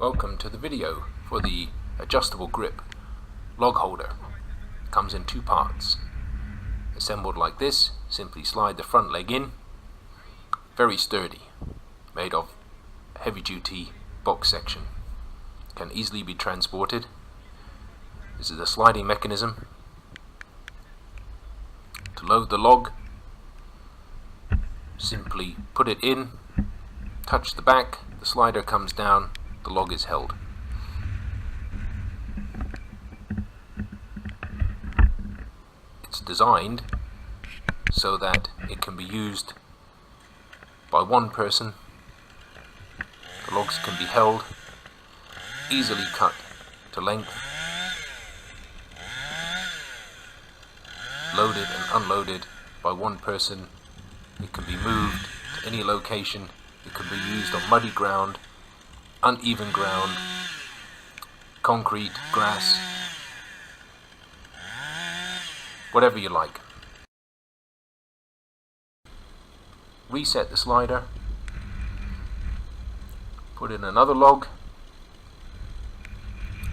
Welcome to the video for the adjustable grip log holder. It comes in two parts. Assembled like this, simply slide the front leg in. Very sturdy, made of heavy duty box section. Can easily be transported. This is a sliding mechanism. To load the log, simply put it in, touch the back, the slider comes down, the log is held. It's designed so that it can be used by one person. The logs can be held, easily cut to length, loaded and unloaded by one person. It can be moved to any location. It can be used on muddy ground, uneven ground, concrete, grass, whatever you like. Reset the slider, put in another log,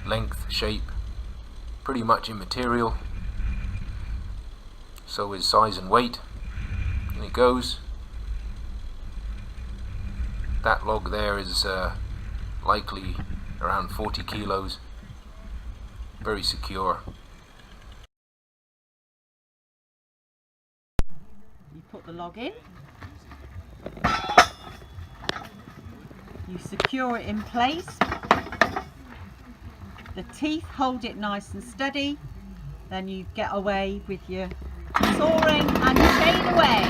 length, shape, pretty much immaterial, so is size and weight, and it goes. That log there is likely around 40 kilos, very secure. You put the log in, you secure it in place, the teeth hold it nice and steady, then you get away with your sawing and chain away.